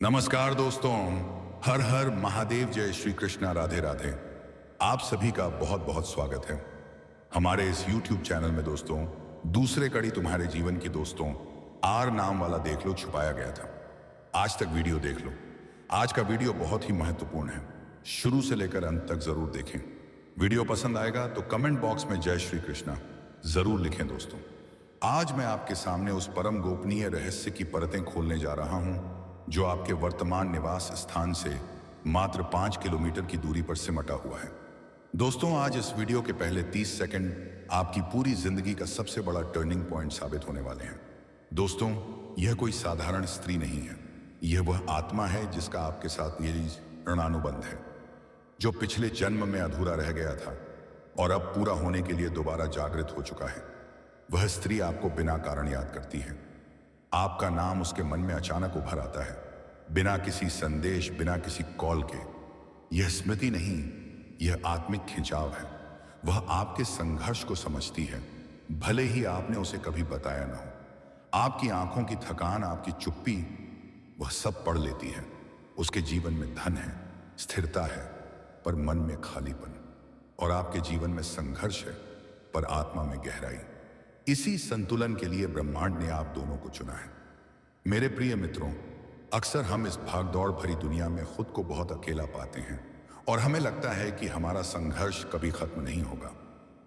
नमस्कार दोस्तों। हर हर महादेव, जय श्री कृष्णा, राधे राधे। आप सभी का बहुत बहुत स्वागत है हमारे इस YouTube चैनल में। दोस्तों, दूसरे कड़ी तुम्हारे जीवन की दोस्तों, आर नाम वाला देख लो छुपाया गया था। आज तक वीडियो देख लो। आज का वीडियो बहुत ही महत्वपूर्ण है, शुरू से लेकर अंत तक जरूर देखें। वीडियो पसंद आएगा तो कमेंट बॉक्स में जय श्री कृष्णा जरूर लिखें। दोस्तों, आज मैं आपके सामने उस परम गोपनीय रहस्य की परतें खोलने जा रहा हूं जो आपके वर्तमान निवास स्थान से मात्र 5 किलोमीटर की दूरी पर सिमटा हुआ है। दोस्तों, आज इस वीडियो के पहले 30 सेकंड आपकी पूरी जिंदगी का सबसे बड़ा टर्निंग पॉइंट साबित होने वाले हैं। दोस्तों, यह कोई साधारण स्त्री नहीं है, यह वह आत्मा है जिसका आपके साथ ये ऋणानुबंध है, जो पिछले जन्म में अधूरा रह गया था और अब पूरा होने के लिए दोबारा जागृत हो चुका है। वह स्त्री आपको बिना कारण याद करती है। आपका नाम उसके मन में अचानक उभर आता है, बिना किसी संदेश, बिना किसी कॉल के। यह स्मृति नहीं, यह आत्मिक खिंचाव है। वह आपके संघर्ष को समझती है, भले ही आपने उसे कभी बताया ना हो। आपकी आंखों की थकान, आपकी चुप्पी, वह सब पढ़ लेती है। उसके जीवन में धन है, स्थिरता है, पर मन में खालीपन। और आपके जीवन में संघर्ष है, पर आत्मा में गहराई। इसी संतुलन के लिए ब्रह्मांड ने आप दोनों को चुना है। मेरे प्रिय मित्रों, अक्सर हम इस भागदौड़ भरी दुनिया में खुद को बहुत अकेला पाते हैं और हमें लगता है कि हमारा संघर्ष कभी खत्म नहीं होगा।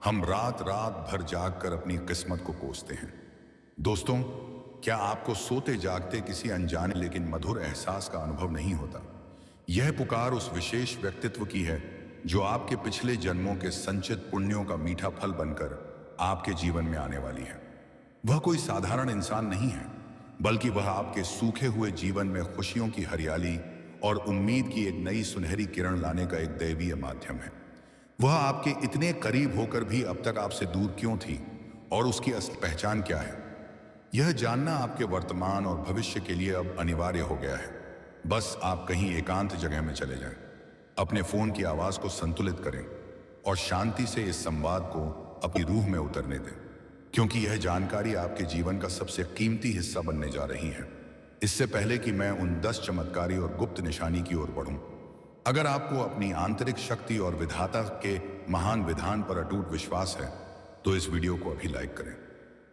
हम रात रात भर जाग कर अपनी किस्मत को कोसते हैं। दोस्तों, क्या आपको सोते जागते किसी अनजाने लेकिन मधुर एहसास का अनुभव नहीं होता? यह पुकार उस विशेष व्यक्तित्व की है जो आपके पिछले जन्मों के संचित पुण्यों का मीठा फल बनकर आपके जीवन में आने वाली है। वह कोई साधारण इंसान नहीं है, बल्कि वह आपके सूखे हुए जीवन में खुशियों की हरियाली और उम्मीद की एक नई सुनहरी किरण लाने का एक दैवीय माध्यम है। वह आपके इतने करीब होकर भी अब तक आपसे दूर क्यों थी और उसकी असली पहचान क्या है, यह जानना आपके वर्तमान और भविष्य के लिए अब अनिवार्य हो गया है। बस आप कहीं एकांत जगह में चले जाएं, अपने फोन की आवाज को संतुलित करें और शांति से इस संवाद को अपनी रूह में उतरने दें, क्योंकि यह जानकारी आपके जीवन का सबसे कीमती हिस्सा बनने जा रही है। इससे पहले कि मैं उन 10 चमत्कारी और गुप्त निशानी की ओर बढ़ूं, अगर आपको अपनी आंतरिक शक्ति और विधाता के महान विधान पर अटूट विश्वास है तो इस वीडियो को अभी लाइक करें।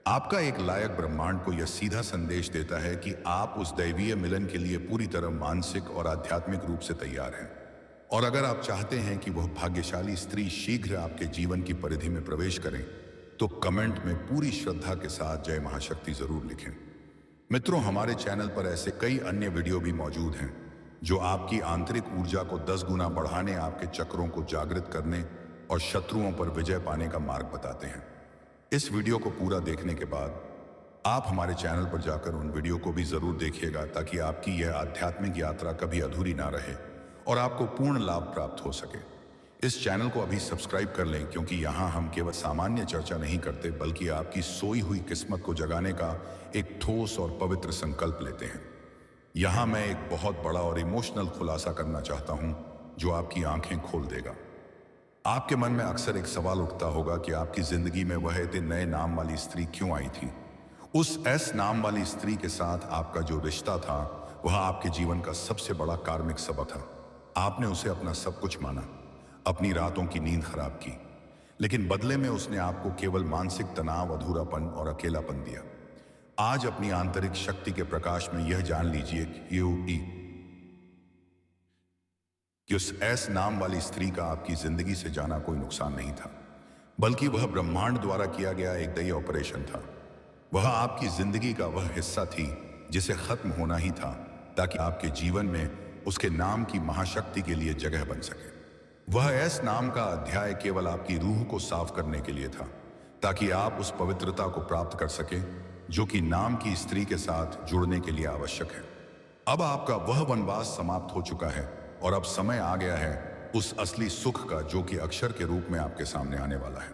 आपका एक लायक ब्रह्मांड को यह सीधा संदेश देता है कि आप उस दैवीय मिलन के लिए पूरी तरह मानसिक और आध्यात्मिक रूप से तैयार हैं। और अगर आप चाहते हैं कि वह भाग्यशाली स्त्री शीघ्र आपके जीवन की परिधि में प्रवेश करें तो कमेंट में पूरी श्रद्धा के साथ जय महाशक्ति जरूर लिखें। मित्रों, हमारे चैनल पर ऐसे कई अन्य वीडियो भी मौजूद हैं जो आपकी आंतरिक ऊर्जा को 10 गुना बढ़ाने, आपके चक्रों को जागृत करने और शत्रुओं पर विजय पाने का मार्ग बताते हैं। इस वीडियो को पूरा देखने के बाद आप हमारे चैनल पर जाकर उन वीडियो को भी जरूर देखिएगा, ताकि आपकी यह आध्यात्मिक यात्रा कभी अधूरी ना रहे और आपको पूर्ण लाभ प्राप्त हो सके। इस चैनल को अभी सब्सक्राइब कर लें, क्योंकि यहाँ हम केवल सामान्य चर्चा नहीं करते, बल्कि आपकी सोई हुई किस्मत को जगाने का एक ठोस और पवित्र संकल्प लेते हैं। यहाँ मैं एक बहुत बड़ा और इमोशनल खुलासा करना चाहता हूँ जो आपकी आंखें खोल देगा। आपके मन में अक्सर एक सवाल उठता होगा कि आपकी जिंदगी में वह इतने नए नाम वाली स्त्री क्यों आई थी। उस एस नाम वाली स्त्री के साथ आपका जो रिश्ता था वह आपके जीवन का सबसे बड़ा कार्मिक सबक था। आपने उसे अपना सब कुछ माना, अपनी रातों की नींद खराब की, लेकिन बदले में उसने आपको केवल मानसिक तनाव, अधूरापन और अकेलापन दिया। आज अपनी आंतरिक शक्ति के प्रकाश में यह जान लीजिए कि उस एस नाम वाली स्त्री का आपकी जिंदगी से जाना कोई नुकसान नहीं था, बल्कि वह ब्रह्मांड द्वारा किया गया एक दैवीय ऑपरेशन था। वह आपकी जिंदगी का वह हिस्सा थी जिसे खत्म होना ही था, ताकि आपके जीवन में उसके नाम की महाशक्ति के लिए जगह बन सके। वह एस नाम का अध्याय केवल आपकी रूह को साफ करने के लिए था, ताकि आप उस पवित्रता को प्राप्त कर सके जो कि नाम की स्त्री के साथ जुड़ने के लिए आवश्यक है। अब आपका वह वनवास समाप्त हो चुका है और अब समय आ गया है उस असली सुख का, जो कि अक्षर के रूप में आपके सामने आने वाला है।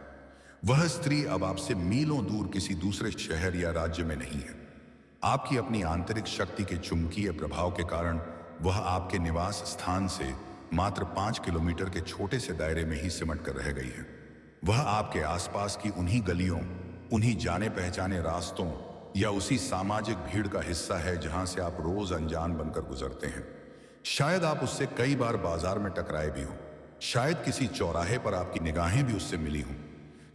वह स्त्री अब आपसे मीलों दूर किसी दूसरे शहर या राज्य में नहीं है। आपकी अपनी आंतरिक शक्ति के चुंबकीय प्रभाव के कारण वह आपके निवास स्थान से मात्र 5 किलोमीटर के छोटे से दायरे में ही सिमट कर रह गई है। वह आपके आसपास की उन्हीं गलियों, उन्हीं जाने पहचाने रास्तों या उसी सामाजिक भीड़ का हिस्सा है जहां से आप रोज अनजान बनकर गुजरते हैं। शायद आप उससे कई बार बाजार में टकराए भी हों, शायद किसी चौराहे पर आपकी निगाहें भी उससे मिली हों,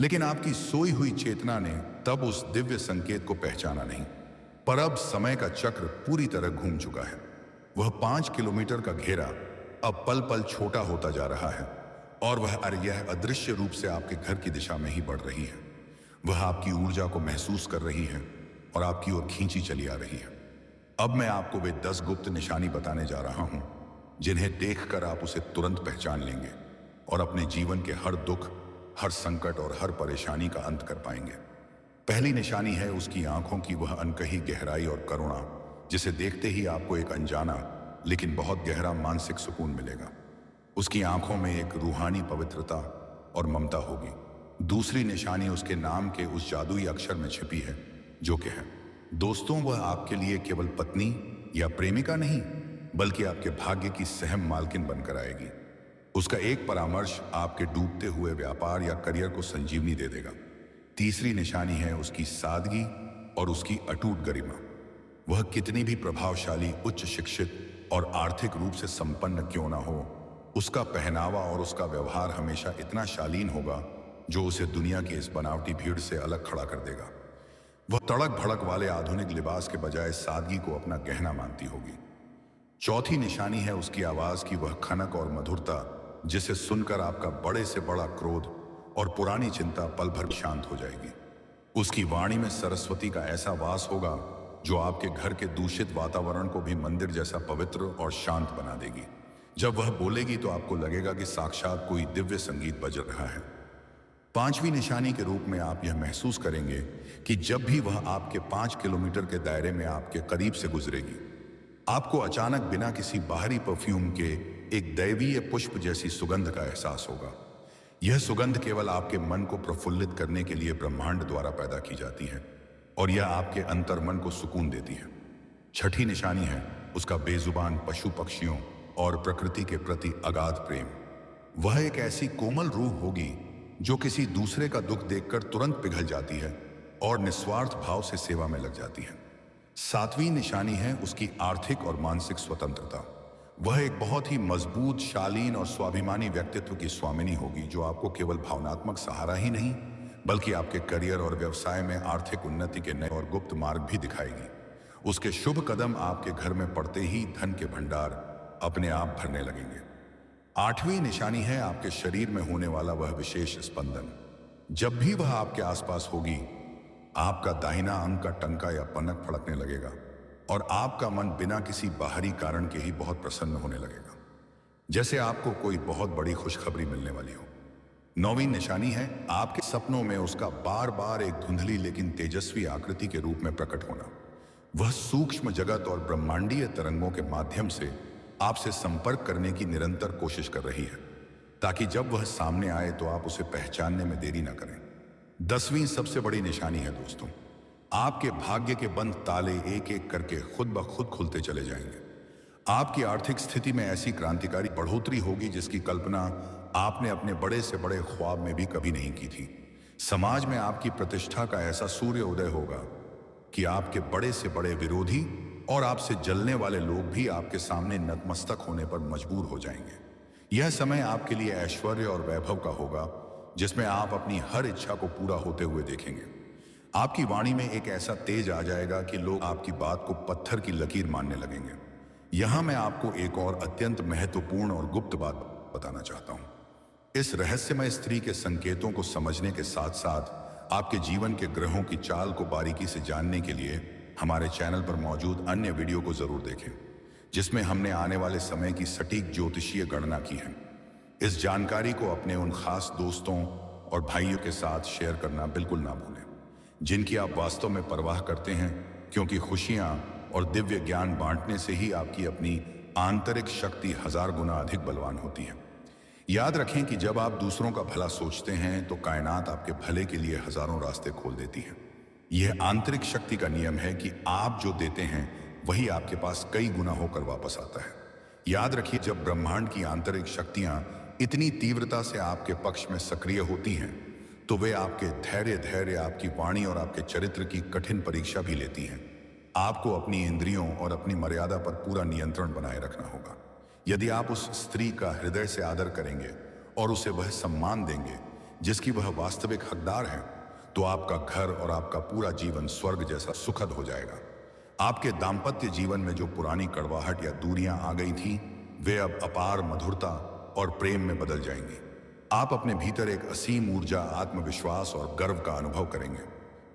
लेकिन आपकी सोई हुई चेतना ने तब उस दिव्य संकेत को पहचाना नहीं। पर अब समय का चक्र पूरी तरह घूम चुका है। वह 5 किलोमीटर का घेरा अब पल पल छोटा होता जा रहा है और यह अदृश्य रूप से आपके घर की दिशा में ही बढ़ रही है। वह आपकी ऊर्जा को महसूस कर रही है और आपकी ओर खींची चली आ रही है। अब मैं आपको वे 10 गुप्त निशानी बताने जा रहा हूं जिन्हें देखकर आप उसे तुरंत पहचान लेंगे और अपने जीवन के हर दुख, हर संकट और हर परेशानी का अंत कर पाएंगे। पहली निशानी है उसकी आंखों की वह अनकही गहराई और करुणा, जिसे देखते ही आपको एक अनजाना लेकिन बहुत गहरा मानसिक सुकून मिलेगा। उसकी आंखों में एक रूहानी पवित्रता और ममता होगी। दूसरी निशानी उसके नाम के उस जादुई अक्षर में छिपी है जो कि है दोस्तों, वह आपके लिए केवल पत्नी या प्रेमिका नहीं बल्कि आपके भाग्य की सहम मालकिन बनकर आएगी। उसका एक परामर्श आपके डूबते हुए व्यापार या करियर को संजीवनी दे देगा। तीसरी निशानी है उसकी सादगी और उसकी अटूट गरिमा। वह कितनी भी प्रभावशाली, उच्च शिक्षित और आर्थिक रूप से संपन्न क्यों ना हो, उसका पहनावा और उसका व्यवहार हमेशा इतना शालीन होगा जो उसे दुनिया की इस बनावटी भीड़ से अलग खड़ा कर देगा। वह तड़क भड़क वाले आधुनिक लिबास के बजाय सादगी को अपना गहना मानती होगी। चौथी निशानी है उसकी आवाज की वह खनक और मधुरता, जिसे सुनकर आपका बड़े से बड़ा क्रोध और पुरानी चिंता पल भर शांत हो जाएगी। उसकी वाणी में सरस्वती का ऐसा वास होगा जो आपके घर के दूषित वातावरण को भी मंदिर जैसा पवित्र और शांत बना देगी। जब वह बोलेगी तो आपको लगेगा कि साक्षात कोई दिव्य संगीत बज रहा है। पांचवी निशानी के रूप में आप यह महसूस करेंगे कि जब भी वह आपके 5 किलोमीटर के दायरे में आपके करीब से गुजरेगी, आपको अचानक बिना किसी बाहरी परफ्यूम के एक दैवीय पुष्प जैसी सुगंध का एहसास होगा। यह सुगंध केवल आपके मन को प्रफुल्लित करने के लिए ब्रह्मांड द्वारा पैदा की जाती है और यह आपके अंतर्मन को सुकून देती है। छठी निशानी है उसका बेजुबान पशु पक्षियों और प्रकृति के प्रति अगाध प्रेम। वह एक ऐसी कोमल रूह होगी जो किसी दूसरे का दुख देखकर तुरंत पिघल जाती है और निस्वार्थ भाव से सेवा में लग जाती है। सातवीं निशानी है उसकी आर्थिक और मानसिक स्वतंत्रता। वह एक बहुत ही मजबूत, शालीन और स्वाभिमानी व्यक्तित्व की स्वामिनी होगी जो आपको केवल भावनात्मक सहारा ही नहीं बल्कि आपके करियर और व्यवसाय में आर्थिक उन्नति के नए और गुप्त मार्ग भी दिखाएगी। उसके शुभ कदम आपके घर में पड़ते ही धन के भंडार अपने आप भरने लगेंगे। आठवीं निशानी है आपके शरीर में होने वाला वह विशेष स्पंदन। जब भी वह आपके आसपास होगी, आपका दाहिना अंग का टंका या पनक फड़कने लगेगा और आपका मन बिना किसी बाहरी कारण के ही बहुत प्रसन्न होने लगेगा, जैसे आपको कोई बहुत बड़ी खुशखबरी मिलने वाली हो। नौवीं निशानी है आपके सपनों में उसका बार बार एक धुंधली लेकिन तेजस्वी आकृति के रूप में प्रकट होना। वह सूक्ष्म जगत और ब्रह्मांडीय तरंगों के माध्यम से आपसे संपर्क करने की निरंतर कोशिश कर रही है ताकि जब वह सामने आए तो आप उसे पहचानने में देरी ना करें। 10वीं सबसे बड़ी निशानी है दोस्तों, आपके भाग्य के बंद ताले एक एक करके खुद ब खुद खुलते चले जाएंगे। आपकी आर्थिक स्थिति में ऐसी क्रांतिकारी बढ़ोतरी होगी जिसकी कल्पना आपने अपने बड़े से बड़े ख्वाब में भी कभी नहीं की थी। समाज में आपकी प्रतिष्ठा का ऐसा सूर्य उदय होगा कि आपके बड़े से बड़े विरोधी और आपसे जलने वाले लोग भी आपके सामने नतमस्तक होने पर मजबूर हो जाएंगे। यह समय आपके लिए ऐश्वर्य और वैभव का होगा जिसमें आप अपनी हर इच्छा को पूरा होते हुए देखेंगे। आपकी वाणी में एक ऐसा तेज आ जाएगा कि लोग आपकी बात को पत्थर की लकीर मानने लगेंगे। यहां मैं आपको एक और अत्यंत महत्वपूर्ण और गुप्त बात बताना चाहता हूं। इस रहस्यमय स्त्री के संकेतों को समझने के साथ साथ आपके जीवन के ग्रहों की चाल को बारीकी से जानने के लिए हमारे चैनल पर मौजूद अन्य वीडियो को जरूर देखें, जिसमें हमने आने वाले समय की सटीक ज्योतिषीय गणना की है। इस जानकारी को अपने उन खास दोस्तों और भाइयों के साथ शेयर करना बिल्कुल ना भूलें जिनकी आप वास्तव में परवाह करते हैं, क्योंकि खुशियां और दिव्य ज्ञान बांटने से ही आपकी अपनी आंतरिक शक्ति 1000 गुना अधिक बलवान होती है। याद रखें कि जब आप दूसरों का भला सोचते हैं तो कायनात आपके भले के लिए हजारों रास्ते खोल देती है। यह आंतरिक शक्ति का नियम है कि आप जो देते हैं वही आपके पास कई गुना होकर वापस आता है। याद रखिए, जब ब्रह्मांड की आंतरिक शक्तियां इतनी तीव्रता से आपके पक्ष में सक्रिय होती हैं तो वे आपके धैर्य, आपकी वाणी और आपके चरित्र की कठिन परीक्षा भी लेती हैं। आपको अपनी इंद्रियों और अपनी मर्यादा पर पूरा नियंत्रण बनाए रखना होगा। यदि आप उस स्त्री का हृदय से आदर करेंगे और उसे वह सम्मान देंगे जिसकी वह वास्तविक हकदार है, तो आपका घर और आपका पूरा जीवन स्वर्ग जैसा सुखद हो जाएगा। आपके दाम्पत्य जीवन में जो पुरानी कड़वाहट या दूरियां आ गई थी, वे अब अपार मधुरता और प्रेम में बदल जाएंगी। आप अपने भीतर एक असीम ऊर्जा, आत्मविश्वास और गर्व का अनुभव करेंगे।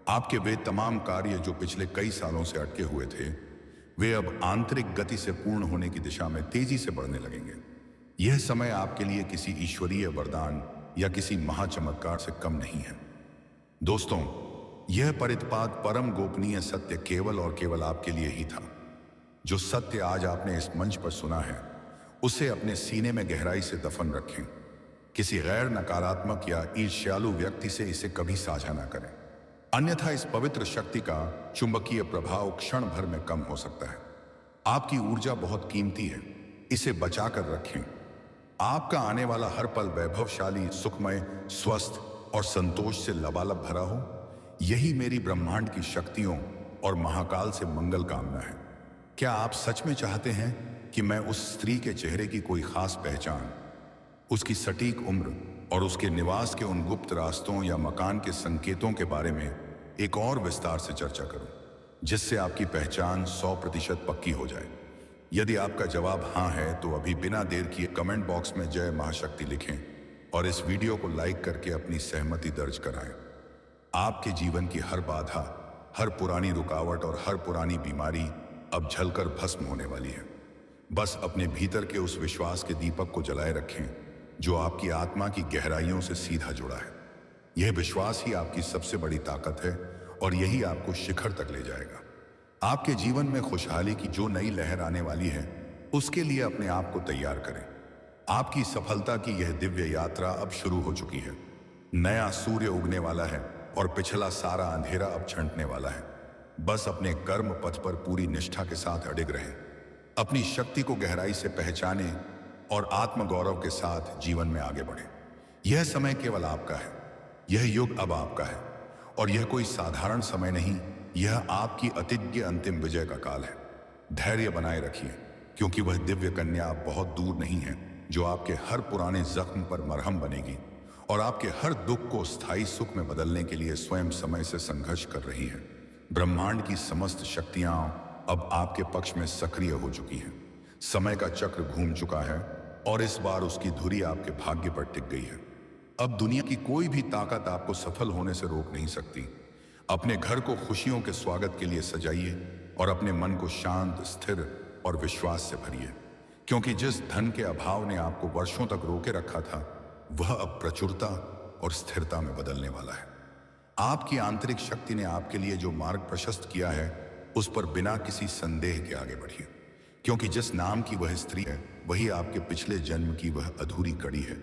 आपके वे तमाम कार्य जो पिछले कई सालों से अटके हुए थे, वे अब आंतरिक गति से पूर्ण होने की दिशा में तेजी से बढ़ने लगेंगे। यह समय आपके लिए किसी ईश्वरीय वरदान या किसी महाचमत्कार से कम नहीं है। दोस्तों, यह परित्पात परम गोपनीय सत्य केवल और केवल आपके लिए ही था। जो सत्य आज आपने इस मंच पर सुना है, उसे अपने सीने में गहराई से दफन रखें। किसी गैर नकारात्मक या ईर्ष्यालु व्यक्ति से इसे कभी साझा ना करें, अन्यथा इस पवित्र शक्ति का चुंबकीय प्रभाव क्षण भर में कम हो सकता है। आपकी ऊर्जा बहुत कीमती है, इसे बचाकर रखें। आपका आने वाला हर पल वैभवशाली, सुखमय, स्वस्थ और संतोष से लबालब भरा हो, यही मेरी ब्रह्मांड की शक्तियों और महाकाल से मंगल कामना है। क्या आप सच में चाहते हैं कि मैं उस स्त्री के चेहरे की कोई खास पहचान, उसकी सटीक उम्र और उसके निवास के उन गुप्त रास्तों या मकान के संकेतों के बारे में एक और विस्तार से चर्चा करूं, जिससे आपकी पहचान 100% पक्की हो जाए? यदि आपका जवाब हाँ है, तो अभी बिना देर किए कमेंट बॉक्स में जय महाशक्ति लिखें और इस वीडियो को लाइक करके अपनी सहमति दर्ज कराएं। आपके जीवन की हर बाधा, हर पुरानी रुकावट और हर पुरानी बीमारी अब जलकर भस्म होने वाली है। बस अपने भीतर के उस विश्वास के दीपक को जलाए रखें जो आपकी आत्मा की गहराइयों से सीधा जुड़ा है। यह विश्वास ही आपकी सबसे बड़ी ताकत है और यही आपको शिखर तक ले जाएगा। आपके जीवन में खुशहाली की जो नई लहर आने वाली है, उसके लिए अपने आप को तैयार करें। आपकी सफलता की यह दिव्य यात्रा अब शुरू हो चुकी है। नया सूर्य उगने वाला है और पिछला सारा अंधेरा अब छंटने वाला है। बस अपने कर्म पथ पर पूरी निष्ठा के साथ अडिग रहें, अपनी शक्ति को गहराई से पहचानें और आत्मगौरव के साथ जीवन में आगे बढ़ें। यह समय केवल आपका है, यह युग अब आपका है और यह कोई साधारण समय नहीं, यह आपकी अतिज्ञ अंतिम विजय का काल है। धैर्य बनाए रखिए, क्योंकि वह दिव्य कन्या अब बहुत दूर नहीं है जो आपके हर पुराने जख्म पर मरहम बनेगी और आपके हर दुख को स्थायी सुख में बदलने के लिए स्वयं समय से संघर्ष कर रही है। ब्रह्मांड की समस्त शक्तियां अब आपके पक्ष में सक्रिय हो चुकी हैं। समय का चक्र घूम चुका है और इस बार उसकी धुरी आपके भाग्य पर टिक गई है। अब दुनिया की कोई भी ताकत आपको सफल होने से रोक नहीं सकती। अपने घर को खुशियों के स्वागत के लिए सजाइए और अपने मन को शांत, स्थिर और विश्वास से भरिए, क्योंकि जिस धन के अभाव ने आपको वर्षों तक रोके रखा था, वह अब प्रचुरता और स्थिरता में बदलने वाला है। आपकी आंतरिक शक्ति ने आपके लिए जो मार्ग प्रशस्त किया है, उस पर बिना किसी संदेह के आगे बढ़िए, क्योंकि जिस नाम की वह स्त्री है, वही आपके पिछले जन्म की वह अधूरी कड़ी है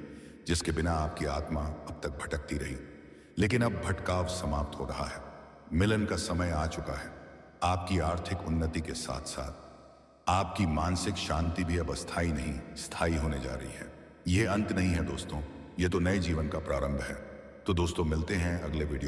जिसके बिना आपकी आत्मा अब तक भटकती रही। लेकिन अब भटकाव समाप्त हो रहा है, मिलन का समय आ चुका है। आपकी आर्थिक उन्नति के साथ साथ आपकी मानसिक शांति भी अब अस्थायी नहीं, स्थायी होने जा रही है। यह अंत नहीं है दोस्तों, यह तो नए जीवन का प्रारंभ है। तो दोस्तों, मिलते हैं अगले वीडियो।